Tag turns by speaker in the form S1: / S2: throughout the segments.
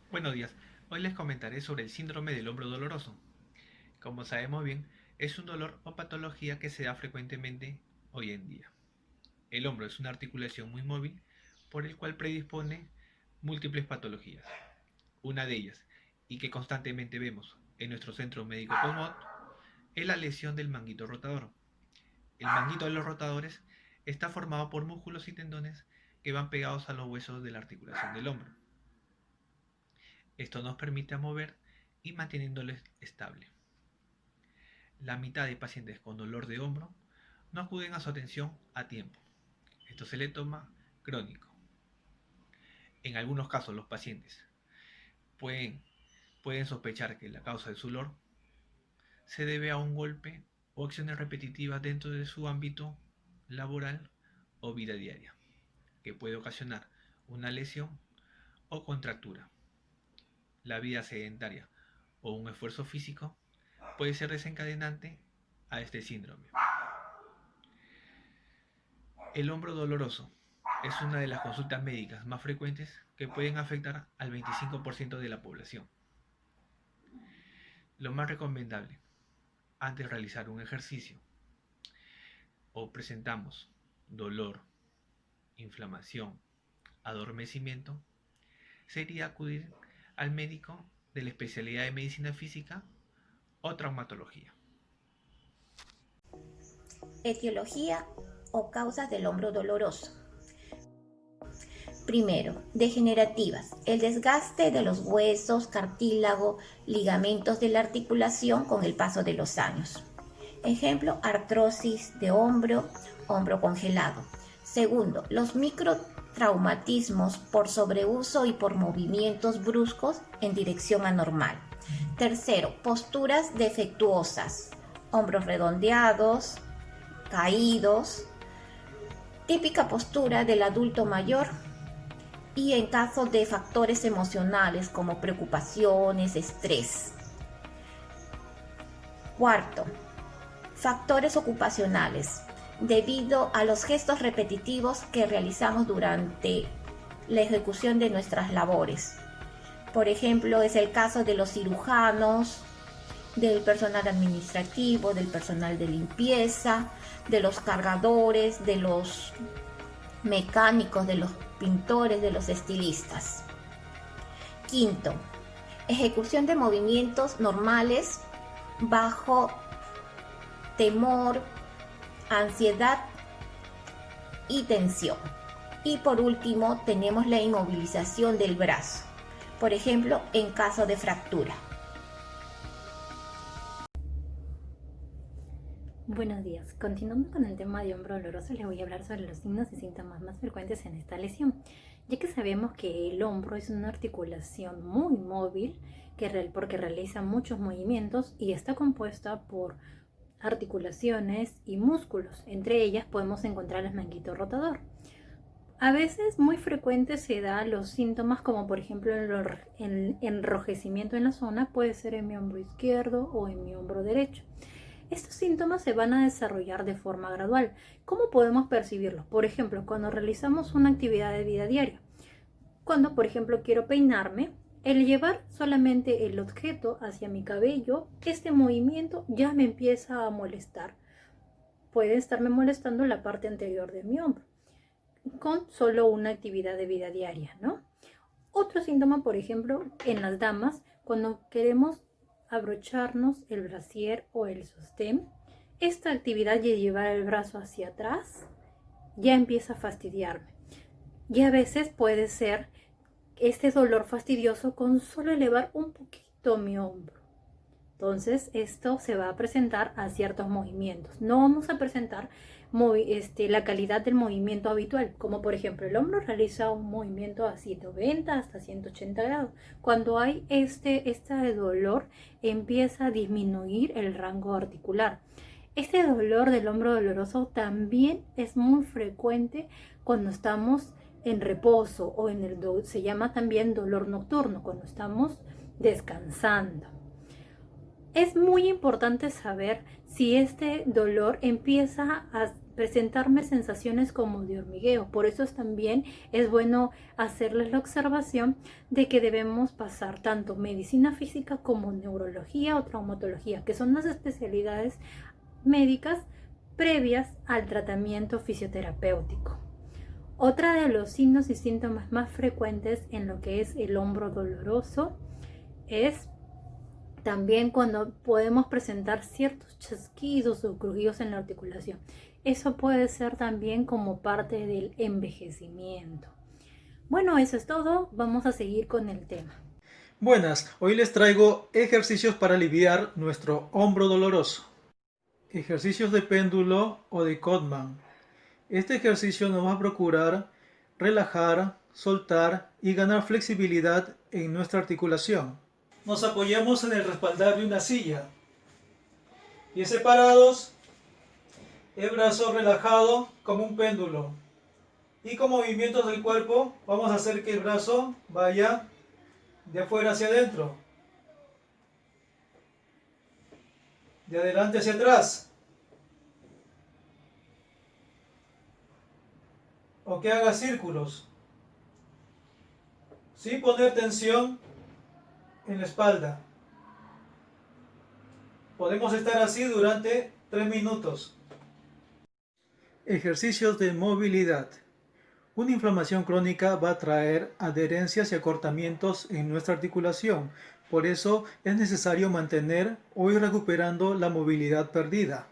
S1: Buenos días, hoy les comentaré sobre el síndrome del hombro doloroso. Como sabemos bien, es un dolor o patología que se da frecuentemente hoy en día. El hombro es una articulación muy móvil por el cual predispone múltiples patologías. Una de ellas, y que constantemente vemos en nuestro centro médico Cosmod, es la lesión del manguito rotador. El manguito de los rotadores está formado por músculos y tendones que van pegados a los huesos de la articulación del hombro. Esto nos permite mover y manteniéndolo estable. La mitad de pacientes con dolor de hombro no acuden a su atención a tiempo. Esto se le toma crónico. En algunos casos los pacientes pueden, pueden sospechar que la causa de su dolor se debe a un golpe o acciones repetitivas dentro de su ámbito laboral o vida diaria, que puede ocasionar una lesión o contractura. La vida sedentaria o un esfuerzo físico puede ser desencadenante a este síndrome. El hombro doloroso es una de las consultas médicas más frecuentes que pueden afectar al 25% de la población. Lo más recomendable antes de realizar un ejercicio o presentamos dolor, inflamación, adormecimiento, sería acudir al médico de la especialidad de medicina física o traumatología.
S2: Etiología o causas del hombro doloroso. Primero, degenerativas. El desgaste de los huesos, cartílago, ligamentos de la articulación con el paso de los años. Ejemplo, artrosis de hombro, hombro congelado. Segundo, los microtraumatismos por sobreuso y por movimientos bruscos en dirección anormal. Tercero, posturas defectuosas, hombros redondeados, caídos, típica postura del adulto mayor y en caso de factores emocionales como preocupaciones, estrés. Cuarto, factores ocupacionales, debido a los gestos repetitivos que realizamos durante la ejecución de nuestras labores. Por ejemplo, es el caso de los cirujanos, del personal administrativo, del personal de limpieza, de los cargadores, de los mecánicos, de los pintores, de los estilistas. Quinto, ejecución de movimientos normales bajo temor, ansiedad y tensión. Y por último, tenemos la inmovilización del brazo, por ejemplo, en caso de fractura.
S3: Buenos días. Continuando con el tema de hombro doloroso, les voy a hablar sobre los signos y síntomas más frecuentes en esta lesión, ya que sabemos que el hombro es una articulación muy móvil porque realiza muchos movimientos y está compuesta por articulaciones y músculos. Entre ellas podemos encontrar el manguito rotador. A veces muy frecuente se da los síntomas como por ejemplo el enrojecimiento en la zona, puede ser en mi hombro izquierdo o en mi hombro derecho. Estos síntomas se van a desarrollar de forma gradual. ¿Cómo podemos percibirlos? Por ejemplo, cuando realizamos una actividad de vida diaria. Cuando, por ejemplo, quiero peinarme, el llevar solamente el objeto hacia mi cabello, este movimiento ya me empieza a molestar. Puede estarme molestando la parte anterior de mi hombro con solo una actividad de vida diaria, ¿no? Otro síntoma, por ejemplo, en las damas, cuando queremos abrocharnos el brasier o el sostén, esta actividad de llevar el brazo hacia atrás ya empieza a fastidiarme. Y a veces puede ser este dolor fastidioso con solo elevar un poquito mi hombro. Entonces esto se va a presentar a ciertos movimientos. No vamos a presentar la calidad del movimiento habitual, como por ejemplo el hombro realiza un movimiento a 190 hasta 180 grados. Cuando hay este dolor empieza a disminuir el rango articular. Este dolor del hombro doloroso también es muy frecuente cuando estamos en reposo o se llama también dolor nocturno, cuando estamos descansando. Es muy importante saber si este dolor empieza a presentarme sensaciones como de hormigueo. Por eso también es bueno hacerles la observación de que debemos pasar tanto medicina física como neurología o traumatología, que son las especialidades médicas previas al tratamiento fisioterapéutico. Otra de los signos y síntomas más frecuentes en lo que es el hombro doloroso es también cuando podemos presentar ciertos chasquidos o crujidos en la articulación. Eso puede ser también como parte del envejecimiento. Bueno, eso es todo. Vamos a seguir con el tema.
S4: Buenas, hoy les traigo ejercicios para aliviar nuestro hombro doloroso. Ejercicios de péndulo o de Codman. Este ejercicio nos va a procurar relajar, soltar y ganar flexibilidad en nuestra articulación. Nos apoyamos en el respaldar de una silla. Pies separados, el brazo relajado como un péndulo. Y con movimientos del cuerpo vamos a hacer que el brazo vaya de afuera hacia adentro, de adelante hacia atrás, o que haga círculos, sin poner tensión en la espalda. Podemos estar así durante 3 minutos. Ejercicios de movilidad. Una inflamación crónica va a traer adherencias y acortamientos en nuestra articulación. Por eso es necesario mantener o ir recuperando la movilidad perdida.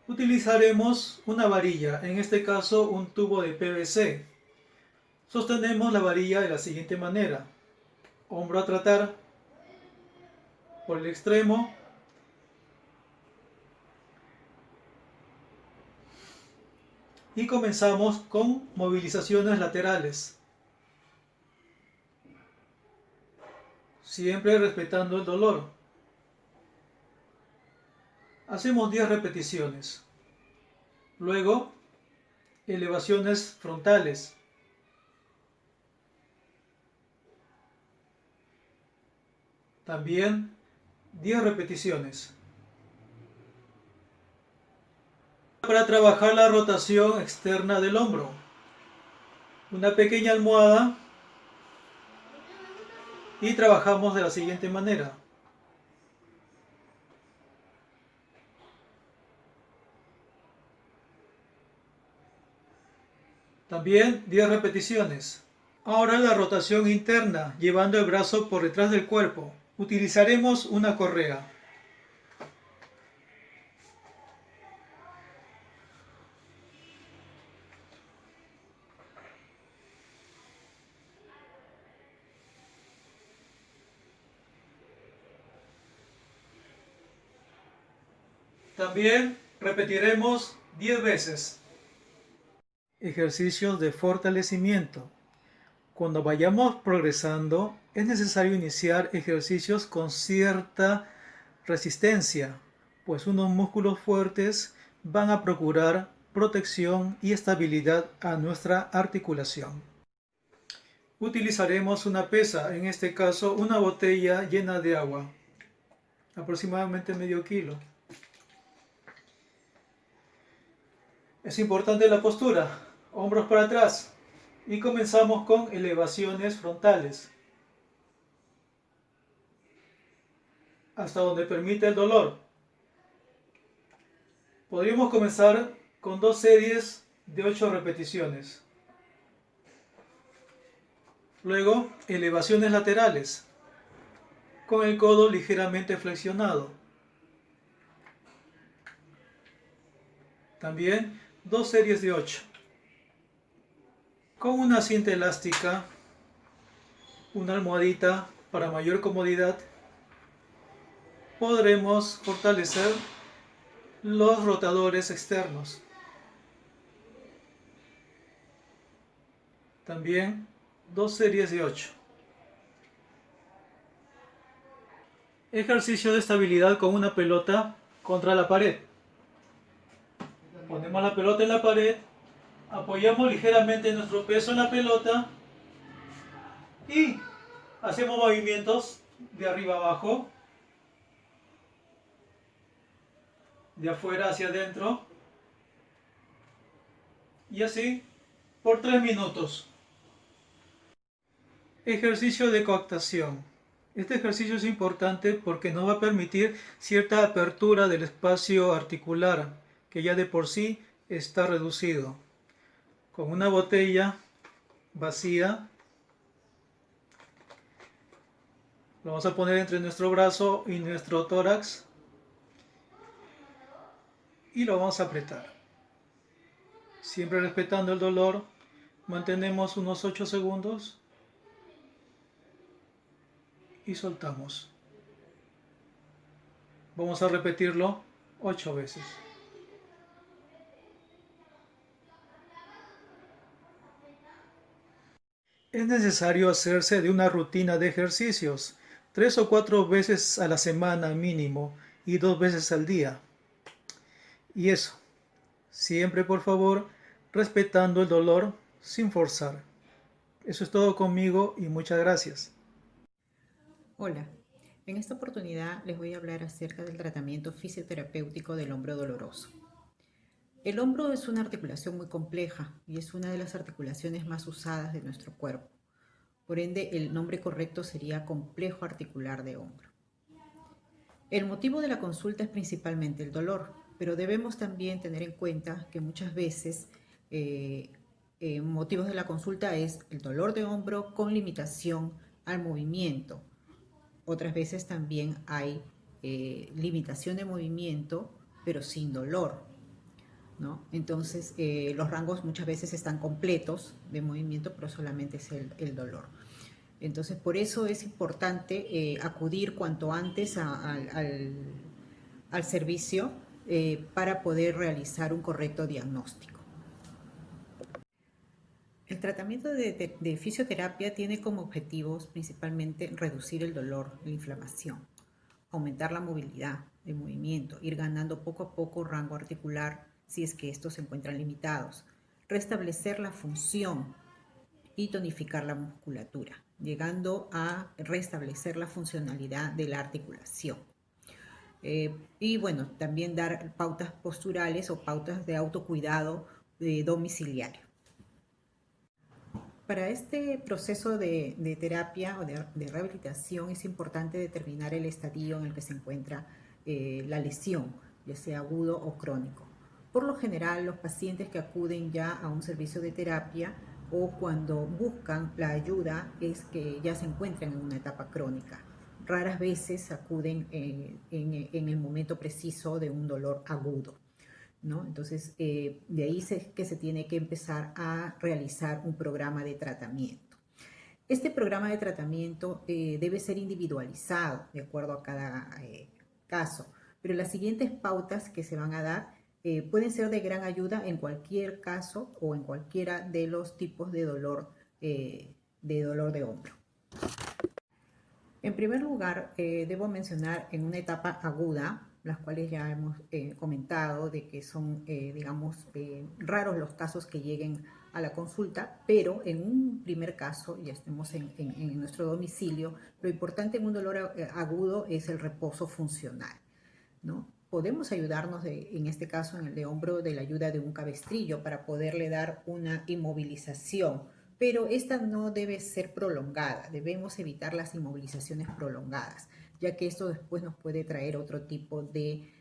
S4: Utilizaremos una varilla, en este caso un tubo de PVC. Sostenemos la varilla de la siguiente manera. Hombro a tratar por el extremo. Y comenzamos con movilizaciones laterales. Siempre respetando el dolor. Hacemos 10 repeticiones. Luego, elevaciones frontales. También 10 repeticiones. Para trabajar la rotación externa del hombro, una pequeña almohada y trabajamos de la siguiente manera. También 10 repeticiones. Ahora la rotación interna, llevando el brazo por detrás del cuerpo. Utilizaremos una correa. También repetiremos 10 veces. Ejercicios de fortalecimiento. Cuando vayamos progresando, es necesario iniciar ejercicios con cierta resistencia, pues unos músculos fuertes van a procurar protección y estabilidad a nuestra articulación. Utilizaremos una pesa, en este caso una botella llena de agua, aproximadamente medio kilo. Es importante la postura, hombros para atrás, y comenzamos con elevaciones frontales, hasta donde permite el dolor. Podríamos comenzar con 2 series de 8 repeticiones. Luego, elevaciones laterales, con el codo ligeramente flexionado. También 2 series de 8. Con una cinta elástica, una almohadita para mayor comodidad, podremos fortalecer los rotadores externos. También 2 series de 8. Ejercicio de estabilidad con una pelota contra la pared. Ponemos la pelota en la pared, apoyamos ligeramente nuestro peso en la pelota y hacemos movimientos de arriba abajo, de afuera hacia adentro y así por 3 minutos. Ejercicio de coactación. Este ejercicio es importante porque nos va a permitir cierta apertura del espacio articular que ya de por sí está reducido. Con una botella vacía lo vamos a poner entre nuestro brazo y nuestro tórax y lo vamos a apretar. Siempre respetando el dolor, mantenemos unos 8 segundos y soltamos. Vamos a repetirlo 8 veces. Es necesario hacerse de una rutina de ejercicios, 3 o 4 veces a la semana mínimo y 2 veces al día. Y eso, siempre por favor, respetando el dolor sin forzar. Eso es todo conmigo y muchas gracias.
S5: Hola, en esta oportunidad les voy a hablar acerca del tratamiento fisioterapéutico del hombro doloroso. El hombro es una articulación muy compleja y es una de las articulaciones más usadas de nuestro cuerpo. Por ende, el nombre correcto sería complejo articular de hombro. El motivo de la consulta es principalmente el dolor, pero debemos también tener en cuenta que muchas veces motivos de la consulta es el dolor de hombro con limitación al movimiento. Otras veces también hay limitación de movimiento, pero sin dolor, ¿no? Entonces, los rangos muchas veces están completos de movimiento, pero solamente es el dolor. Entonces, por eso es importante acudir cuanto antes al servicio para poder realizar un correcto diagnóstico. El tratamiento de fisioterapia tiene como objetivos principalmente reducir el dolor, la inflamación, aumentar la movilidad, el movimiento, ir ganando poco a poco rango articular si es que estos se encuentran limitados, restablecer la función y tonificar la musculatura, llegando a restablecer la funcionalidad de la articulación. Y bueno, también dar pautas posturales o pautas de autocuidado domiciliario. Para este proceso de terapia o de rehabilitación es importante determinar el estadio en el que se encuentra la lesión, ya sea agudo o crónico. Por lo general, los pacientes que acuden ya a un servicio de terapia o cuando buscan la ayuda es que ya se encuentran en una etapa crónica. Raras veces acuden en el momento preciso de un dolor agudo, ¿no? Entonces, de ahí que se tiene que empezar a realizar un programa de tratamiento. Este programa de tratamiento debe ser individualizado de acuerdo a cada caso, pero las siguientes pautas que se van a dar pueden ser de gran ayuda en cualquier caso o en cualquiera de los tipos de dolor de hombro. En primer lugar, debo mencionar en una etapa aguda, las cuales ya hemos comentado de que son, raros los casos que lleguen a la consulta, pero en un primer caso, ya estemos en nuestro domicilio, lo importante en un dolor agudo es el reposo funcional, ¿no? Podemos ayudarnos, en este caso, en el de hombro, de la ayuda de un cabestrillo para poderle dar una inmovilización, pero esta no debe ser prolongada. Debemos evitar las inmovilizaciones prolongadas, ya que esto después nos puede traer otro tipo de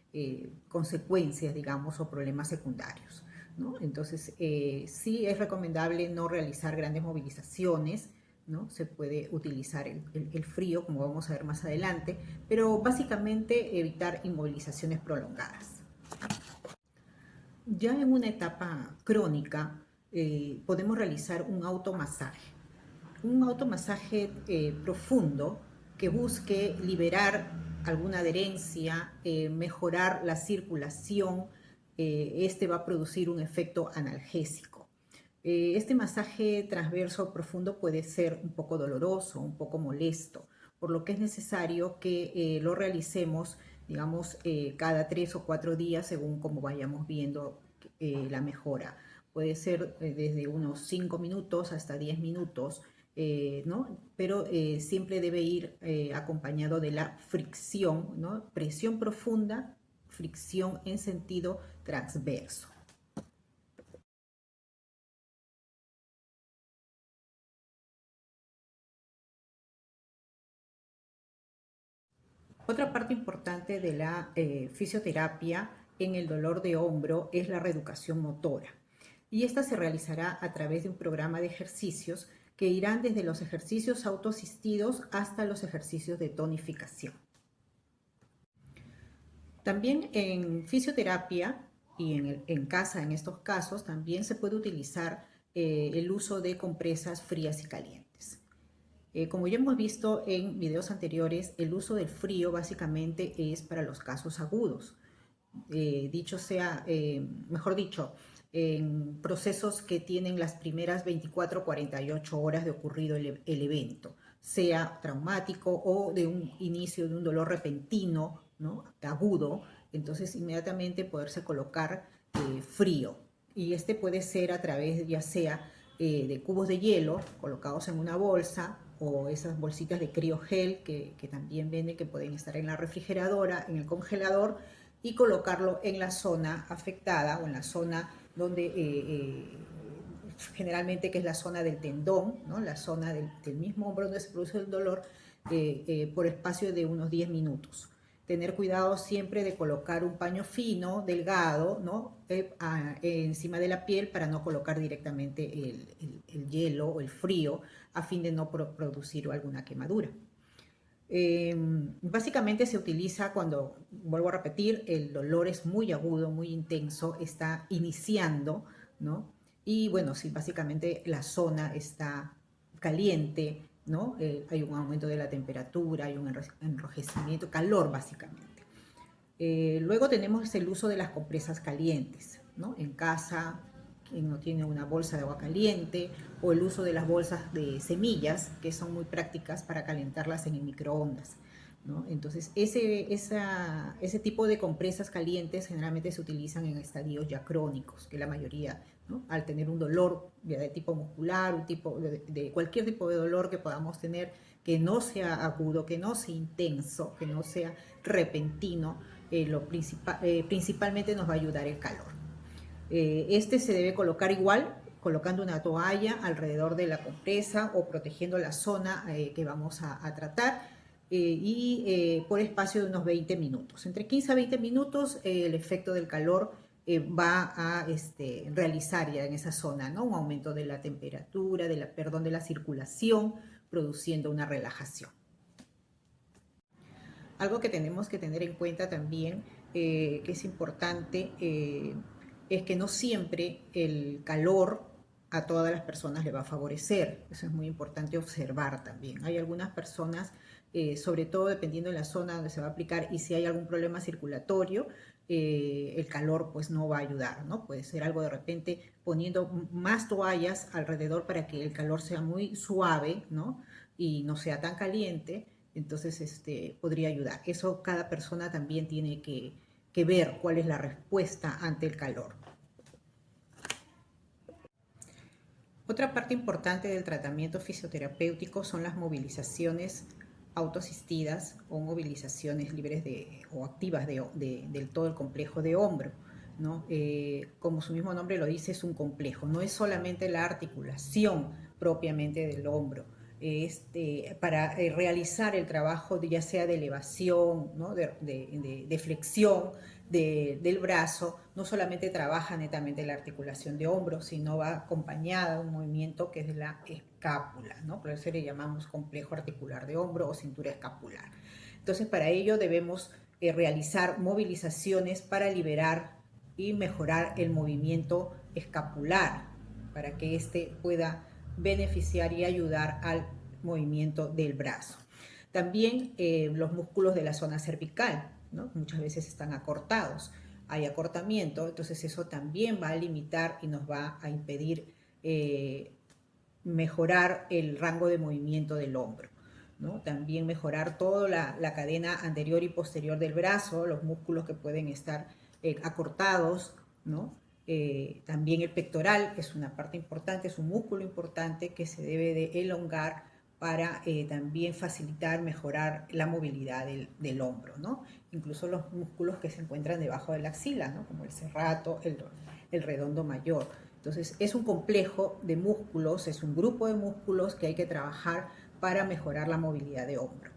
S5: consecuencias, digamos, o problemas secundarios, ¿no? Entonces, sí es recomendable no realizar grandes movilizaciones, ¿no? Se puede utilizar el frío, como vamos a ver más adelante, pero básicamente evitar inmovilizaciones prolongadas. Ya en una etapa crónica, podemos realizar un automasaje. Un automasaje profundo que busque liberar alguna adherencia, mejorar la circulación. Este va a producir un efecto analgésico. Este masaje transverso profundo puede ser un poco doloroso, un poco molesto, por lo que es necesario que lo realicemos, digamos, cada 3 o 4 días según como vayamos viendo la mejora. Puede ser desde unos 5 minutos hasta 10 minutos, ¿no? Pero siempre debe ir acompañado de la fricción, ¿no? Presión profunda, fricción en sentido transverso. Otra parte importante de la fisioterapia en el dolor de hombro es la reeducación motora. Y esta se realizará a través de un programa de ejercicios que irán desde los ejercicios autoasistidos hasta los ejercicios de tonificación. También en fisioterapia y en casa, en estos casos, también se puede utilizar el uso de compresas frías y calientes. Como ya hemos visto en videos anteriores, el uso del frío básicamente es para los casos agudos. Mejor dicho, en procesos que tienen las primeras 24 o 48 horas de ocurrido el evento, sea traumático o de un inicio de un dolor repentino, ¿no?, agudo, entonces inmediatamente poderse colocar frío. Y este puede ser a través ya sea de cubos de hielo colocados en una bolsa, o esas bolsitas de criogel que también venden, que pueden estar en la refrigeradora, en el congelador, y colocarlo en la zona afectada o en la zona donde generalmente, que es la zona del tendón, ¿no?, la zona del mismo hombro donde se produce el dolor, por espacio de unos 10 minutos. Tener cuidado siempre de colocar un paño fino, delgado, ¿no?, encima de la piel, para no colocar directamente el hielo o el frío, a fin de no producir alguna quemadura. Básicamente se utiliza cuando, vuelvo a repetir, el dolor es muy agudo, muy intenso, está iniciando, ¿no? Y bueno, si básicamente la zona está caliente, ¿no? Hay un aumento de la temperatura, hay un enrojecimiento, calor básicamente. Luego tenemos el uso de las compresas calientes, ¿no? En casa, quien no tiene una bolsa de agua caliente, o el uso de las bolsas de semillas, que son muy prácticas para calentarlas en el microondas, ¿no? Entonces, ese tipo de compresas calientes generalmente se utilizan en estadios ya crónicos, que la mayoría, ¿no?, al tener un dolor ya de tipo muscular, un tipo de cualquier tipo de dolor que podamos tener, que no sea agudo, que no sea intenso, que no sea repentino, principalmente nos va a ayudar el calor. Este se debe colocar igual, colocando una toalla alrededor de la compresa o protegiendo la zona que vamos a tratar, por espacio de unos 20 minutos. Entre 15 a 20 minutos el efecto del calor va a realizar ya en esa zona, ¿no?, un aumento de la temperatura, de la circulación, produciendo una relajación. Algo que tenemos que tener en cuenta también, que es importante, es que no siempre el calor a todas las personas le va a favorecer. Eso es muy importante observar también. Hay algunas personas, sobre todo dependiendo de la zona donde se va a aplicar y si hay algún problema circulatorio, el calor pues no va a ayudar, ¿no? Puede ser algo de repente poniendo más toallas alrededor para que el calor sea muy suave, ¿no?, y no sea tan caliente. Entonces podría ayudar. Eso cada persona también tiene que ver cuál es la respuesta ante el calor. Otra parte importante del tratamiento fisioterapéutico son las movilizaciones autoasistidas o movilizaciones libres o activas del todo el complejo de hombro, ¿no? Como su mismo nombre lo dice, es un complejo, no es solamente la articulación propiamente del hombro. Para realizar el trabajo ya sea de elevación, ¿no?, de flexión del brazo, no solamente trabaja netamente la articulación de hombro, sino va acompañada de un movimiento que es de la escápula, ¿no? Por eso le llamamos complejo articular de hombro o cintura escapular. Entonces, para ello debemos realizar movilizaciones para liberar y mejorar el movimiento escapular, para que éste pueda beneficiar y ayudar al movimiento del brazo. También los músculos de la zona cervical, ¿no?, muchas veces están acortados, hay acortamiento, entonces eso también va a limitar y nos va a impedir mejorar el rango de movimiento del hombro, ¿no? También mejorar toda la cadena anterior y posterior del brazo, los músculos que pueden estar acortados, ¿no? También el pectoral es una parte importante, es un músculo importante que se debe de elongar para también facilitar, mejorar la movilidad del hombro, ¿no? Incluso los músculos que se encuentran debajo de la axila, ¿no? Como el serrato, el redondo mayor. Entonces es un complejo de músculos, es un grupo de músculos que hay que trabajar para mejorar la movilidad de hombro.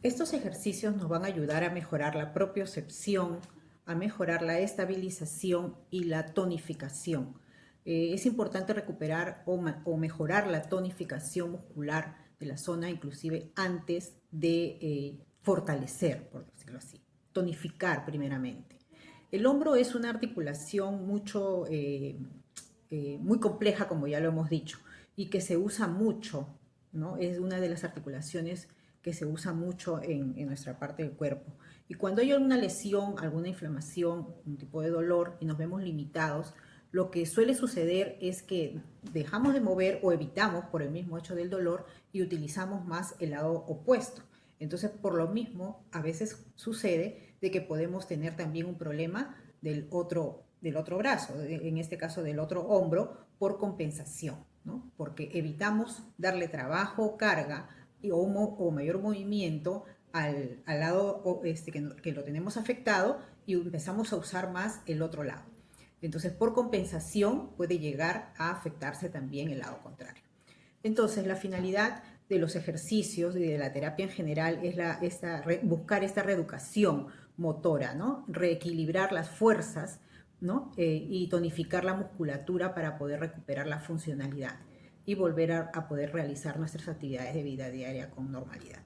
S5: Estos ejercicios nos van a ayudar a mejorar la propiocepción, a mejorar la estabilización y la tonificación. Es importante recuperar o mejorar la tonificación muscular de la zona, inclusive antes de fortalecer, por decirlo así. Tonificar primeramente. El hombro es una articulación muy compleja, como ya lo hemos dicho, y que se usa mucho, ¿no? Es una de las articulaciones que se usa mucho en nuestra parte del cuerpo. Y cuando hay alguna lesión, alguna inflamación, un tipo de dolor y nos vemos limitados, lo que suele suceder es que dejamos de mover o evitamos por el mismo hecho del dolor y utilizamos más el lado opuesto. Entonces, por lo mismo, a veces sucede de que podemos tener también un problema del otro brazo, en este caso del otro hombro, por compensación, ¿no? Porque evitamos darle trabajo, carga o mayor movimiento al lado que lo tenemos afectado y empezamos a usar más el otro lado. Entonces, por compensación puede llegar a afectarse también el lado contrario. Entonces, la finalidad de los ejercicios y de la terapia en general es buscar esta reeducación motora, ¿no? Reequilibrar las fuerzas, ¿no? Y tonificar la musculatura para poder recuperar la funcionalidad y volver a poder realizar nuestras actividades de vida diaria con normalidad.